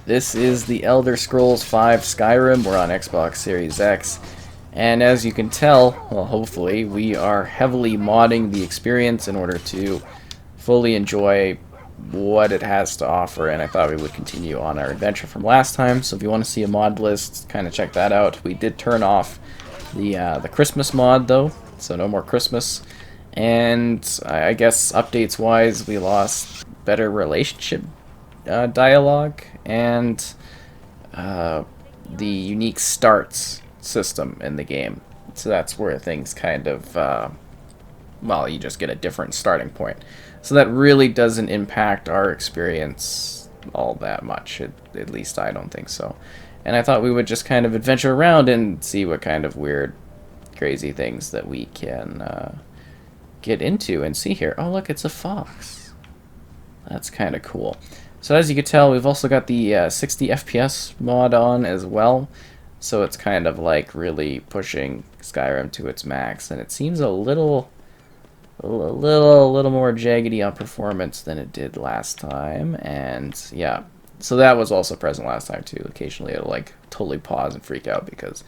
This is the Elder Scrolls V Skyrim. We're on Xbox Series X. And as you can tell, well, hopefully, we are heavily modding the experience in order to fully enjoy what it has to offer. And I thought we would continue on our adventure from last time. So if you want to see a mod list, kind of check that out. We did turn off the Christmas mod, though, so no more Christmas. And I guess updates-wise, we lost better relationship dialogue and the unique starts system in the game. So that's where things kind of, well, you just get a different starting point. So that really doesn't impact our experience all that much. At least I don't think so. And I thought we would just kind of adventure around and see what kind of weird, crazy things that we can get into and see here. Oh, look, it's a fox. That's kind of cool. So as you can tell, we've also got the 60 FPS mod on as well. So it's kind of like really pushing Skyrim to its max, and it seems a little more jaggedy on performance than it did last time. And yeah, so that was also present last time too. Occasionally it'll like totally pause and freak out because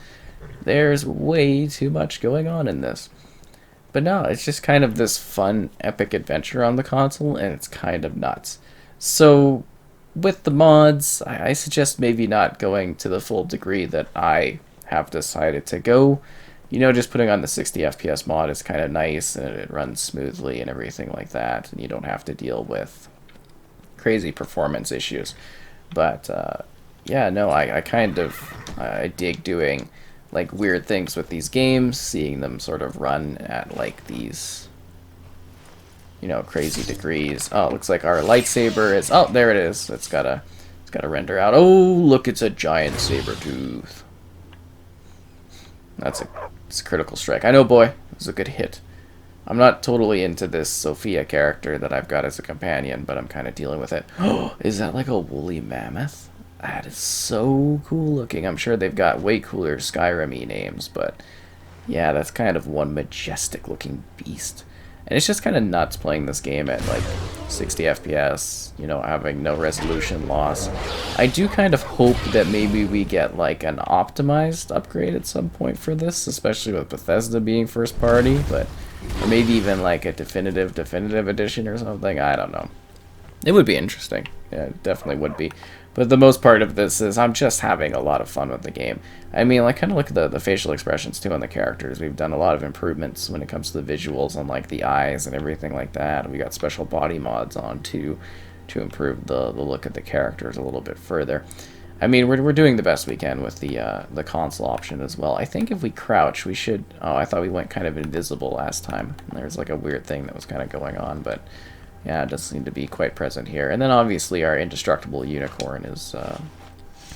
there's way too much going on in this. But no, it's just kind of this fun, epic adventure on the console, and it's kind of nuts. So with the mods, I suggest maybe not going to the full degree that I have decided to go. You know, just putting on the 60 FPS mod is kind of nice, and it runs smoothly and everything like that, and you don't have to deal with crazy performance issues. But yeah, no, I dig doing like weird things with these games, seeing them sort of run at like these, you know, crazy degrees. Oh, it looks like our lightsaber is, oh, there it is. It's gotta render out. Oh, look, it's a giant saber tooth. It's a critical strike. I know, boy, it was a good hit. I'm not totally into this Sophia character that I've got as a companion, but I'm kind of dealing with it. Oh, is that like a woolly mammoth? That is so cool looking. I'm sure they've got way cooler Skyrim-y names, but yeah, that's kind of one majestic looking beast. And it's just kind of nuts playing this game at like 60 FPS, you know, having no resolution loss. I do kind of hope that maybe we get like an optimized upgrade at some point for this, especially with Bethesda being first party, but or maybe even like a definitive edition or something. I don't know. It would be interesting. Yeah, it definitely would be. But the most part of this is I'm just having a lot of fun with the game. I mean, like, kind of look at the facial expressions, too, on the characters. We've done a lot of improvements when it comes to the visuals on, like, the eyes and everything like that. We got special body mods on, too, to improve the look of the characters a little bit further. I mean, we're doing the best we can with the console option as well. I think if we crouch, we should... Oh, I thought we went kind of invisible last time. There's, like, a weird thing that was kind of going on, but... yeah, it does seem to be quite present here. And then obviously our indestructible unicorn is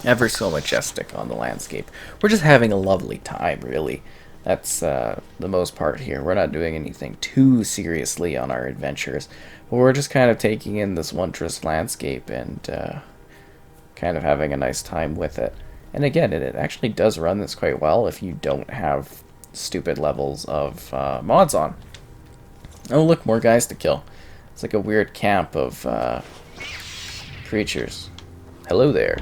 ever so majestic on the landscape. We're just having a lovely time, really. That's the most part here. We're not doing anything too seriously on our adventures, but we're just kind of taking in this wondrous landscape and kind of having a nice time with it. And again, it actually does run this quite well if you don't have stupid levels of mods on. Oh, look, more guys to kill. It's like a weird camp of creatures. Hello there.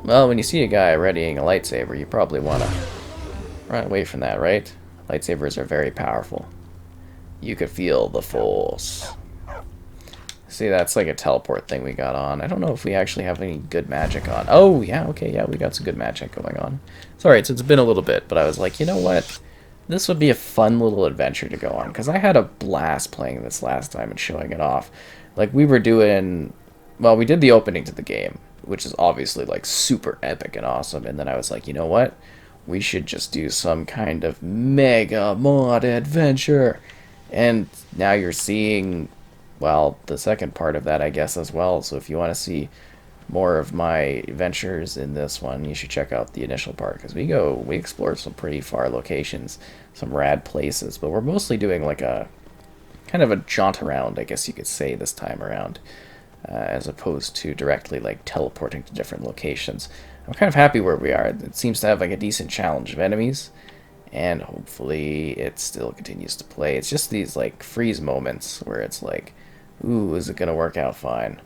Well, when you see a guy readying a lightsaber, you probably want to run away from that, right? Lightsabers are very powerful. You could feel the Force. See, that's like a teleport thing we got on. I don't know if we actually have any good magic on. Oh, yeah, okay, yeah, we got some good magic going on. It's alright, so it's been a little bit, but I was like, you know what? This would be a fun little adventure to go on, because I had a blast playing this last time and showing it off. Like, we were doing... well, we did the opening to the game, which is obviously, like, super epic and awesome, and then I was like, you know what? We should just do some kind of mega mod adventure. And now you're seeing, well, the second part of that, I guess, as well. So if you want to see more of my adventures in this one, you should check out the initial part, because we explore some pretty far locations, some rad places, but we're mostly doing like a kind of a jaunt around, I guess you could say, this time around, as opposed to directly like teleporting to different locations. I'm kind of happy where we are. It seems to have like a decent challenge of enemies, and hopefully it still continues to play. It's just these like freeze moments where it's like, ooh, is it gonna work out fine?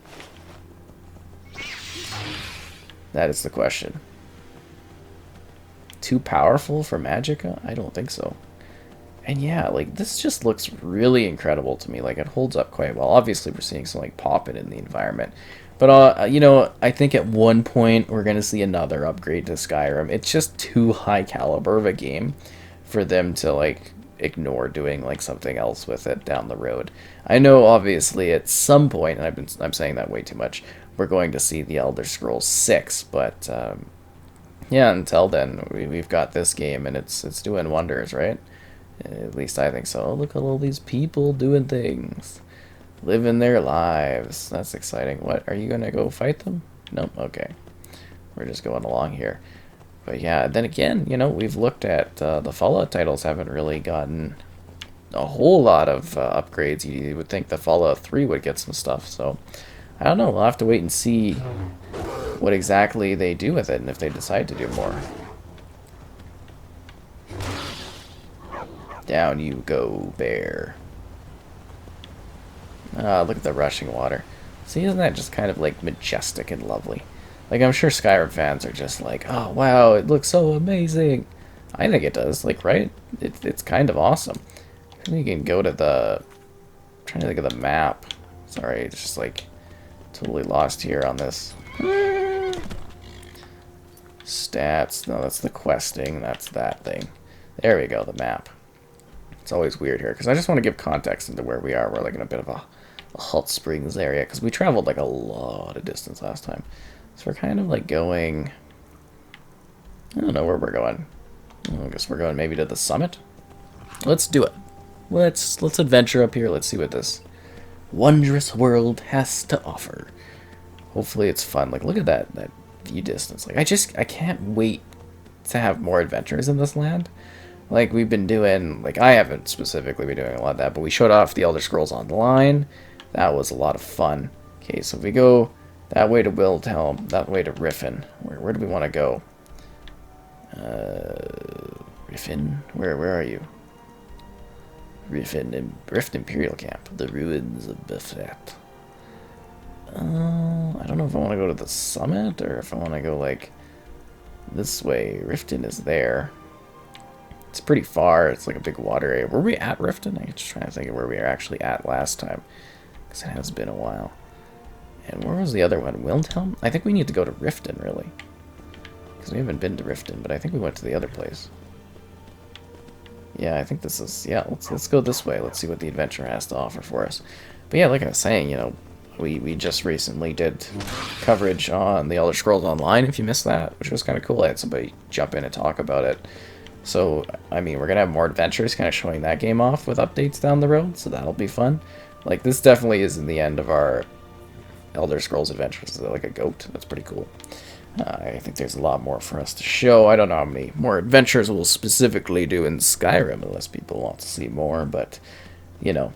That is the question. Too powerful for Magicka? I don't think so. And yeah, like, this just looks really incredible to me. Like, it holds up quite well. Obviously, we're seeing some, like, popping in the environment. But, you know, I think at one point we're going to see another upgrade to Skyrim. It's just too high caliber of a game for them to, like, ignore doing, like, something else with it down the road. I know, obviously, at some point, and I'm saying that way too much, we're going to see the Elder Scrolls 6, but, yeah, until then, we've got this game, and it's doing wonders, right? At least I think so. Oh, look at all these people doing things. Living their lives. That's exciting. What? Are you going to go fight them? Nope. Okay. We're just going along here. But yeah, then again, you know, we've looked at the Fallout titles haven't really gotten a whole lot of upgrades. You would think the Fallout 3 would get some stuff. So, I don't know. We'll have to wait and see what exactly they do with it and if they decide to do more. Down you go, bear. Look at the rushing water. See, isn't that just kind of, like, majestic and lovely? Like, I'm sure Skyrim fans are just like, oh, wow, it looks so amazing. I think it does, like, right? It's kind of awesome. You can go to the... I'm trying to think of the map. Sorry, it's just, like, totally lost here on this. Stats. No, that's the questing. That's that thing. There we go, the map. It's always weird here, because I just want to give context into where we are. We're like in a bit of a hot springs area, because we traveled like a lot of distance last time. So we're kind of like going... I don't know where we're going. I guess we're going maybe to the summit? Let's do it. Let's adventure up here. Let's see what this wondrous world has to offer. Hopefully it's fun. Like, look at that view distance. Like, I can't wait to have more adventures in this land. Like, we've been doing, like, I haven't specifically been doing a lot of that, but we showed off the Elder Scrolls Online. That was a lot of fun. Okay, so if we go that way to Wilhelm, that way to Riften. Where do we want to go? Riften? Where are you? Rift Imperial Camp. The ruins of Bethesda. I don't know if I want to go to the summit, or if I want to go, like, this way. Riften is there. It's pretty far. It's like a big water area. Were we at Riften? I'm just trying to think of where we were actually at last time, because it has been a while. And where was the other one? Wilhelm? I think we need to go to Riften, really. Because we haven't been to Riften, but I think we went to the other place. Yeah, I think this is... Yeah, let's go this way. Let's see what the adventure has to offer for us. But yeah, like I was saying, you know, we just recently did coverage on the Elder Scrolls Online, if you missed that, which was kind of cool. I had somebody jump in and talk about it. So, I mean, we're going to have more adventures kind of showing that game off with updates down the road, so that'll be fun. Like, this definitely isn't the end of our Elder Scrolls adventures. Is that like a goat? That's pretty cool. I think there's a lot more for us to show. I don't know how many more adventures we'll specifically do in Skyrim, unless people want to see more, but, you know,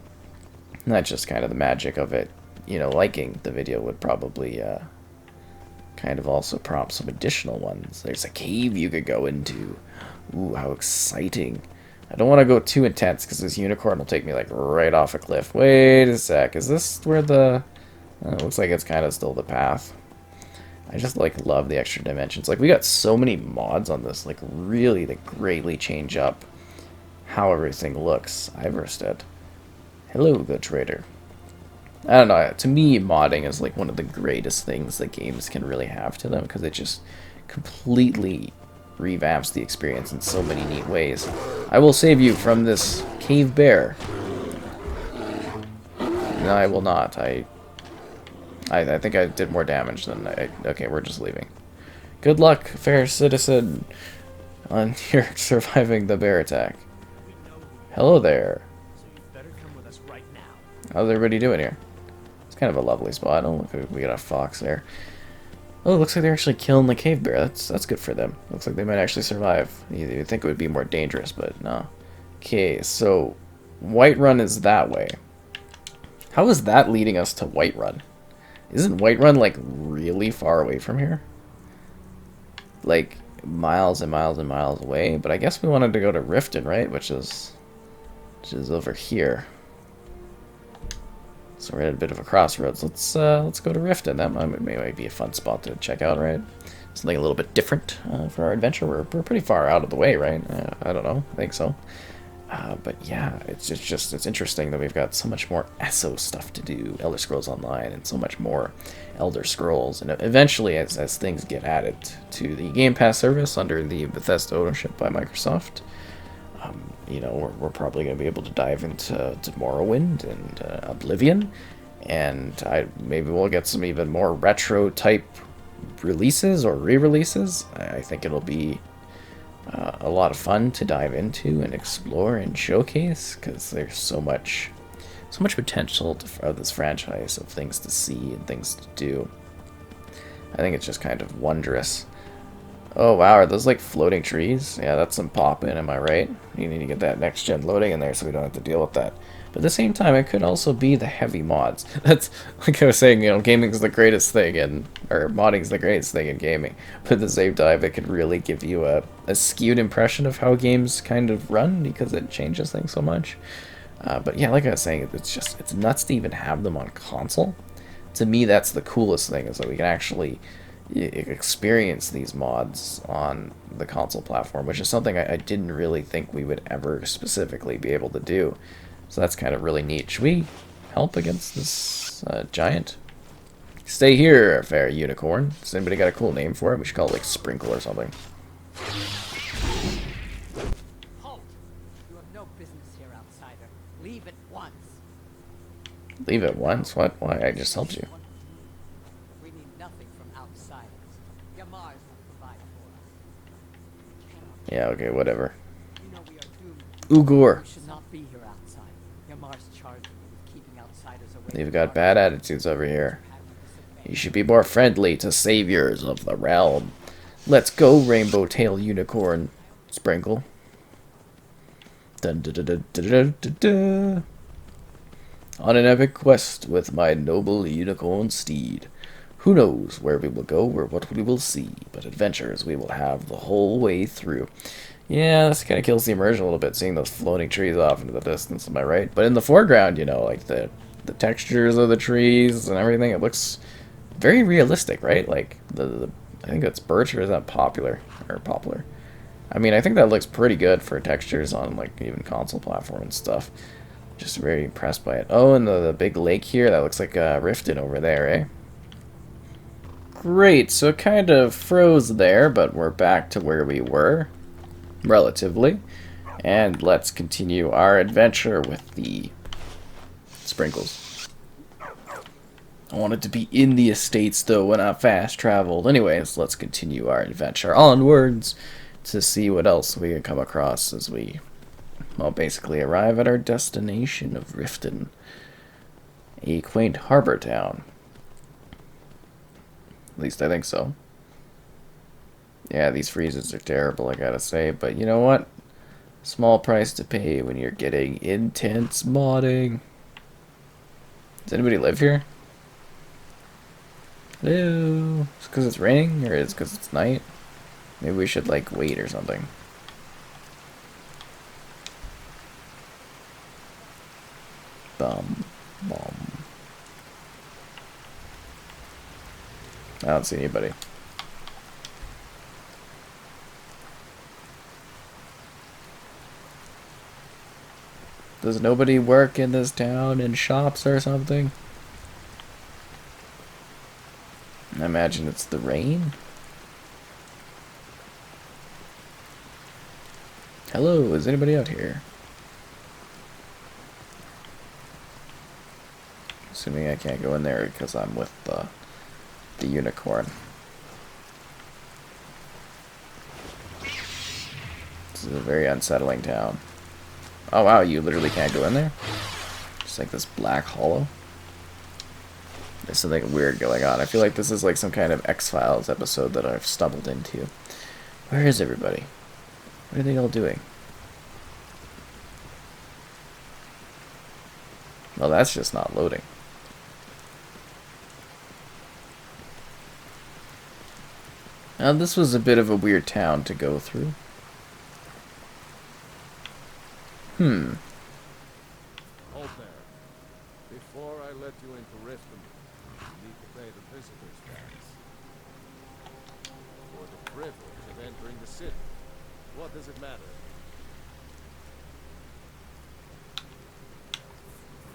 that's just kind of the magic of it. You know, liking the video would probably kind of also prompt some additional ones. There's a cave you could go into. Ooh, how exciting. I don't want to go too intense, because this unicorn will take me, like, right off a cliff. Wait a sec. Is this where the... it looks like it's kind of still the path. I just, like, love the extra dimensions. Like, we got so many mods on this, like, really, that greatly change up how everything looks. Iverstead. Hello, good trader. I don't know. To me, modding is, like, one of the greatest things that games can really have to them, because it just completely revamps the experience in so many neat ways. I will save you from this cave bear. No, I will not. I think I did more damage than I... Okay, we're just leaving. Good luck, fair citizen, on your surviving the bear attack. Hello there. How's everybody doing here? It's kind of a lovely spot. Oh, look, we got a fox there. Oh, it looks like they're actually killing the cave bear. That's good for them. Looks like they might actually survive. You'd think it would be more dangerous, but no. Okay, so Whiterun is that way. How is that leading us to Whiterun? Isn't Whiterun, like, really far away from here? Like, miles and miles and miles away? But I guess we wanted to go to Riften, right? Which is over here. So we're at a bit of a crossroads. Let's go to Riften. That might be a fun spot to check out, right? something a little bit different for our adventure. We're pretty far out of the way, right? I don't know. I think so. But yeah, it's interesting that we've got so much more ESO stuff to do, Elder Scrolls Online, and so much more Elder Scrolls. And eventually, as things get added to the Game Pass service under the Bethesda ownership by Microsoft, you know, we're probably going to be able to dive into Morrowind and Oblivion, and maybe we'll get some even more retro type releases or re-releases. I think it'll be a lot of fun to dive into and explore and showcase, because there's so much potential of this franchise, of things to see and things to do. I think it's just kind of wondrous. Oh wow, are those like floating trees? Yeah, that's some pop-in, am I right? You need to get that next gen loading in there so we don't have to deal with that. But at the same time, it could also be the heavy mods. That's, like I was saying, you know, gaming's the greatest thing, or modding's the greatest thing in gaming. But at the same time, it could really give you a skewed impression of how games kind of run, because it changes things so much. But yeah, like I was saying, it's nuts to even have them on console. To me, that's the coolest thing, is that we can actually experience these mods on the console platform, which is something I didn't really think we would ever specifically be able to do. So that's kind of really neat. Should we help against this giant? Stay here, fair unicorn. Has anybody got a cool name for it? We should call it like Sprinkle or something. Halt! You have no business here, outsider. Leave at once. Leave it once? What? Why? I just helped you. We need nothing from outsiders. Yamars will provide for us. Yeah, okay, whatever. You know we are doomed. Ugor. We should not be here outside. Yamar's charged me with keeping outsiders away. You've got bad attitudes over here. You should be more friendly to saviors of the realm. Let's go, rainbow tail unicorn. Sprinkle. Dun, dun, dun, dun, dun, dun, dun. On an epic quest with my noble unicorn steed. Who knows where we will go or what we will see, but adventures we will have the whole way through. Yeah, this kind of kills the immersion a little bit, seeing those floating trees off into the distance, am I right? But in the foreground, you know, like the textures of the trees and everything, it looks very realistic, right? Like, I think it's birch, or is that poplar? I mean, I think that looks pretty good for textures on, like, even console platform and stuff. Just very impressed by it. Oh, and the big lake here, that looks like Riften over there, eh? Great, so it kind of froze there, but we're back to where we were, relatively. And let's continue our adventure with the sprinkles. I wanted to be in the estates, though, when I fast traveled. Anyways, let's continue our adventure onwards to see what else we can come across as we, well, basically arrive at our destination of Riften, a quaint harbor town. At least I think so. Yeah, these freezes are terrible, I gotta say, but you know what? Small price to pay when you're getting intense modding. Does anybody live here? Hello? Is it because it's raining, or is it because it's night? Maybe we should, like, wait or something. Bum. I don't see anybody. Does nobody work in this town in shops or something? I imagine it's the rain. Hello, is anybody out here? Assuming I can't go in there because I'm with the unicorn. This is a very unsettling town. Oh wow, you literally can't go in there? Just like this black hollow. There's something weird going on. I feel like this is like some kind of X-Files episode that I've stumbled into. Where is everybody? What are they all doing? Well, that's just not loading. Now, this was a bit of a weird town to go through. Hold there. Before I let you into Riften, you need to pay the visitor's tax. entering the city. What does it matter?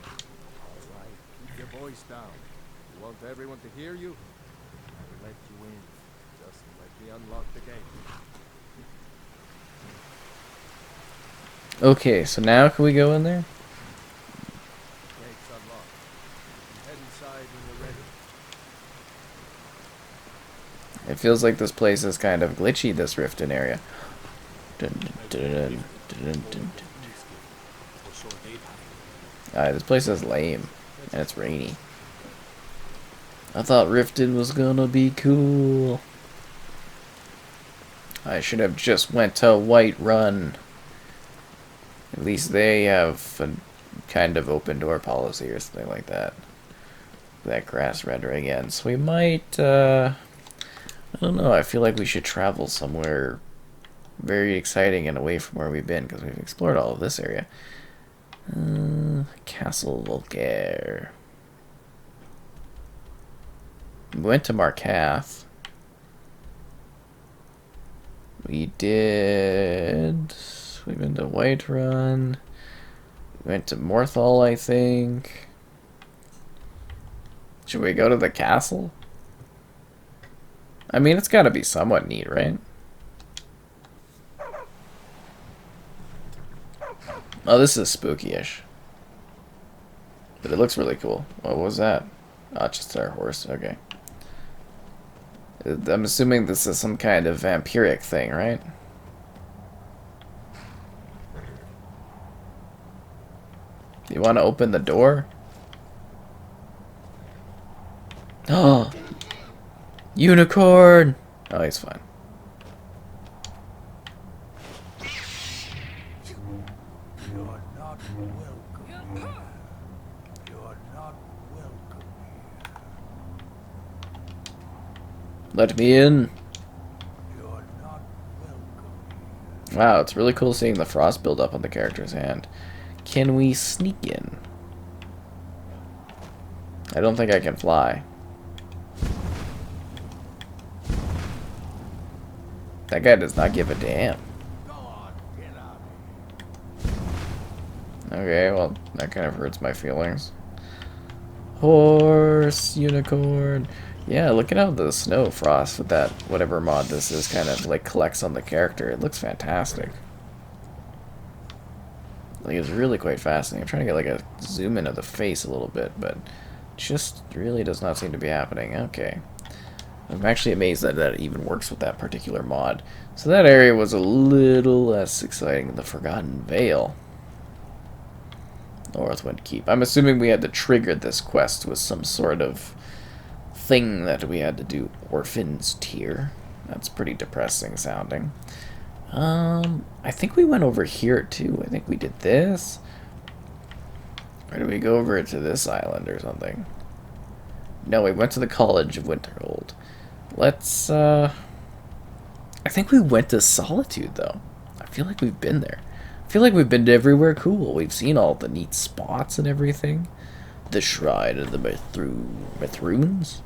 All right, keep your voice down. You want everyone to hear you? I will let you in. Just let me unlock the gate. Okay, so now can we go in there? Gate's unlocked. Head inside when you're ready. It feels like this place is kind of glitchy, this Riften area. Dun, dun, dun, dun, dun, dun, dun. This place is lame, and it's rainy. I thought Riften was gonna be cool. I should have just went to Whiterun. At least they have a kind of open door policy or something like that. That grass rendering ends. So we might, I don't know, I feel like we should travel somewhere very exciting and away from where we've been, because we've explored all of this area. Castle Volgaire. We went to Marcath. We've been to Whiterun. We went to Morthal, I think. Should we go to the castle? I mean, it's gotta be somewhat neat, right? Oh, this is spooky-ish. But it looks really cool. What was that? Oh, just our horse. Okay. I'm assuming this is some kind of vampiric thing, right? You want to open the door? Oh! Unicorn! Oh, he's fine. You're not welcome here. You're not welcome here. Let me in. You're not welcome here. Wow, it's really cool seeing the frost build up on the character's hand. Can we sneak in? I don't think I can fly. That guy does not give a damn. Go on, get out of Okay, well, that kind of hurts my feelings. Horse, unicorn. Yeah, look at how the snow frost with that, whatever mod this is, kind of like collects on the character. It looks fantastic. Like, it's really quite fascinating. I'm trying to get like a zoom in of the face a little bit, but just really does not seem to be happening. Okay. I'm actually amazed that that even works with that particular mod. So that area was a little less exciting. The Forgotten Vale. Northwind Keep. I'm assuming we had to trigger this quest with some sort of thing that we had to do. Orphan's Tear. That's pretty depressing sounding. I think we went over here too. I think we did this. Or did we go over to this island or something? No, we went to the College of Winterhold. Let's, I think we went to Solitude, though. I feel like we've been there. I feel like we've been to everywhere cool. We've seen all the neat spots and everything. The Shrine of the Mithrunes.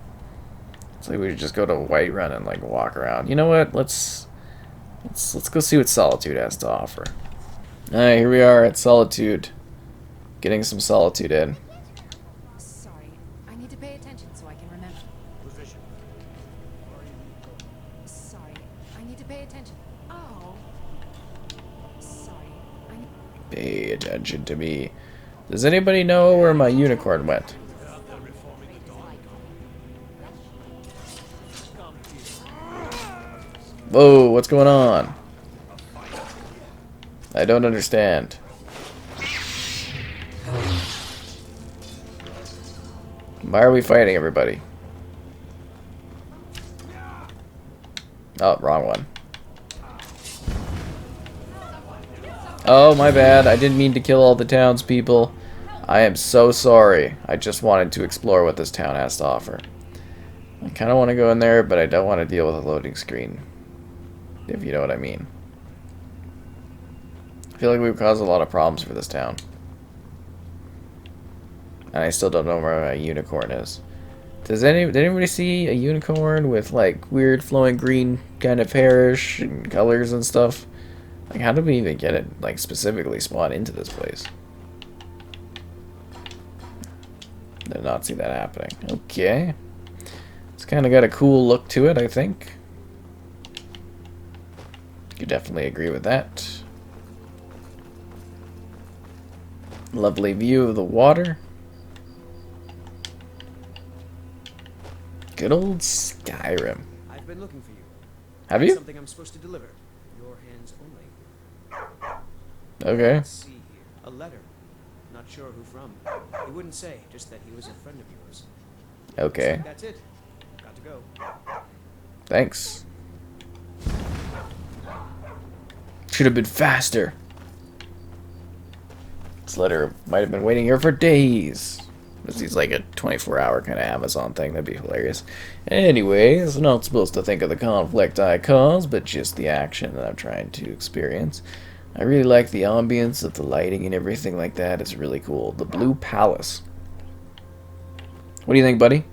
It's like we should just go to Whiterun and, like, walk around. You know what? Let's go see what Solitude has to offer. Alright, here we are at Solitude. Getting some Solitude in. Sorry, I need to pay attention so I can remember. position. Sorry, I need to pay attention. Oh. Sorry, I need... Pay attention to me. Does anybody know where my unicorn went? Whoa, what's going on? I don't understand. Why are we fighting everybody? Oh, wrong one. Oh, my bad. I didn't mean to kill all the townspeople. I am so sorry. I just wanted to explore what this town has to offer. I kind of want to go in there, but I don't want to deal with a loading screen. If you know what I mean. I feel like we've caused a lot of problems for this town. And I still don't know where my unicorn is. Did anybody see a unicorn with like weird flowing green kind of hairish and colors and stuff? Like, how did we even get it like specifically spawn into this place? Did not see that happening. Okay, it's kind of got a cool look to it, I think. You definitely agree with that. Lovely view of the water. Good old Skyrim. I've been looking for you. Have you? Something I'm supposed to deliver. Your hands only. Okay. Let's see here. A letter. Not sure who from. He wouldn't say, just that he was a friend of yours. Okay. Looks like that's it. Got to go. Thanks. Should have been faster. This letter might have been waiting here for days. This is like a 24-hour kind of Amazon thing. That'd be hilarious. Anyways, I'm not supposed to think of the conflict I cause, but just the action that I'm trying to experience. I really like the ambience of the lighting and everything like that. It's really cool. The Blue Palace. What do you think, buddy?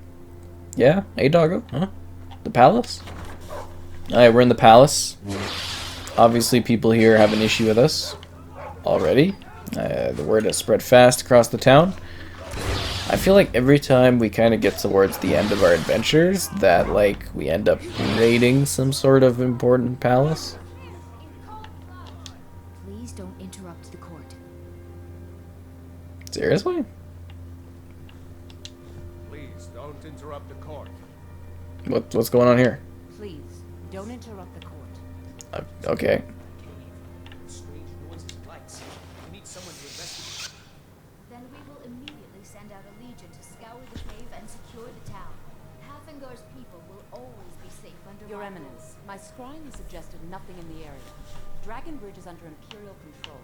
Yeah? Hey, doggo? Huh? The palace? Alright, we're in the palace. Obviously, people here have an issue with us already. The word has spread fast across the town. I feel like every time we kind of get towards the end of our adventures, that, like, we end up raiding some sort of important palace. Please don't interrupt the court. Seriously? Please don't interrupt the court. What's going on here? Please, don't interrupt the court. Okay. Strange noises and lights. We need someone to investigate. Then we will immediately send out a legion to scour the cave and secure the town. Hafingar's people will always be safe under Your my Eminence, my scrying has suggested nothing in the area. Dragon Bridge is under Imperial control.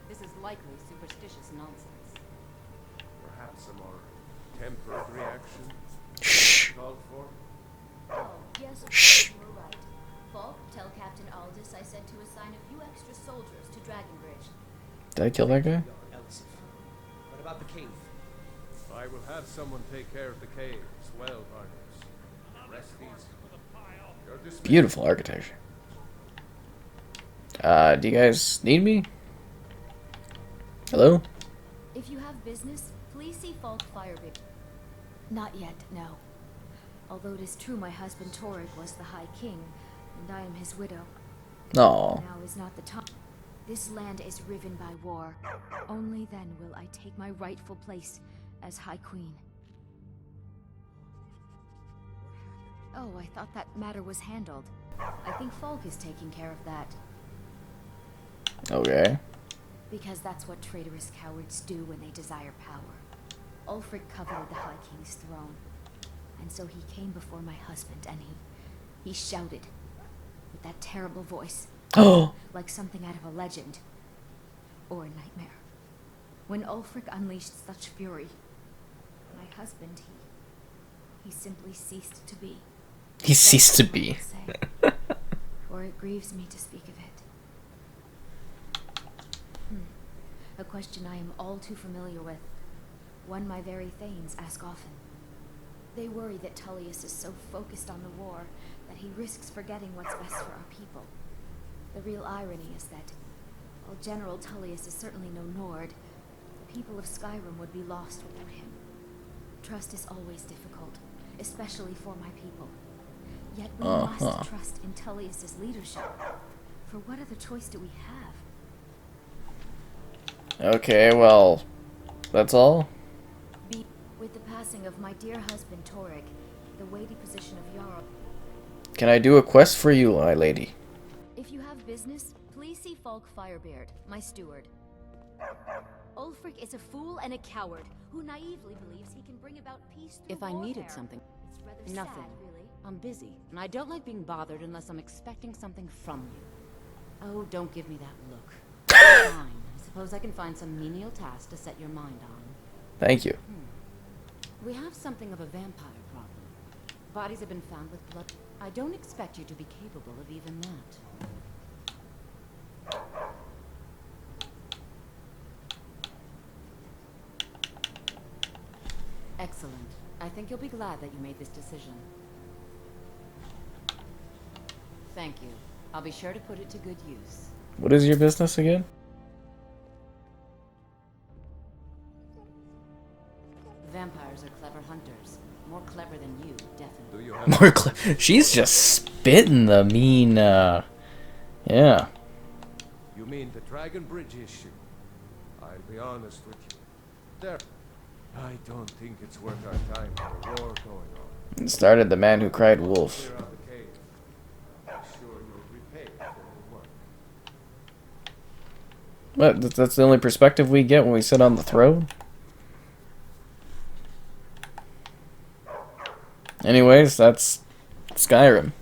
This is likely superstitious nonsense. Perhaps a more tempered reaction Shh. called for. rule. Oh, yes, of course, you were right. Falk, tell Captain Aldous I said to assign a few extra soldiers to Dragonbridge. Did I kill that guy? Elisif. What about the cave? I will have someone take care of the cave as well, partners. Rest easy. You're dismissed. Beautiful architecture. Do you guys need me? Hello? If you have business, please see Falk Firebig. Not yet, no. Although it is true my husband Torek was the High King, and I am his widow. No. Now is not the time. This land is riven by war. Only then will I take my rightful place as High Queen. Oh, I thought that matter was handled. I think Falk is taking care of that. Okay. Because that's what traitorous cowards do when they desire power. Ulfric coveted the High King's throne. And so he came before my husband and he shouted with that terrible voice. Oh. Like something out of a legend. Or a nightmare. When Ulfric unleashed such fury, my husband, he simply ceased to be. He ceased to be. Say, for it grieves me to speak of it. A question I am all too familiar with. One my very thanes ask often. They worry that Tullius is so focused on the war that he risks forgetting what's best for our people. The real irony is that, while General Tullius is certainly no Nord, the people of Skyrim would be lost without him. Trust is always difficult, especially for my people. Yet we must trust in Tullius's leadership. For what other choice do we have? Okay, well, that's all? With the passing of my dear husband Torek, the weighty position of Jarl. Can I do a quest for you, my lady? If you have business, please see Falk Firebeard, my steward. Ulfric is a fool and a coward who naively believes he can bring about peace through If I warfare. needed something, It's rather nothing. sad, really. I'm busy, and I don't like being bothered unless I'm expecting something from you. Oh, don't give me that look. Fine. I suppose I can find some menial task to set your mind on. Thank you. We have something of a vampire problem. Bodies have been found with blood. I don't expect you to be capable of even that. Excellent. I think you'll be glad that you made this decision. Thank you. I'll be sure to put it to good use. What is your business again? Vampires are clever hunters. More clever than you, definitely. Do you have More she's just spitting the mean, yeah. You mean the Dragon Bridge issue? I'll be honest with you. There. I don't think it's worth our time for a war going on. It started the man who cried wolf. Clear out the cave. I'm sure you'll repay for your work. What? That's the only perspective we get when we sit on the throne? Anyways, that's Skyrim.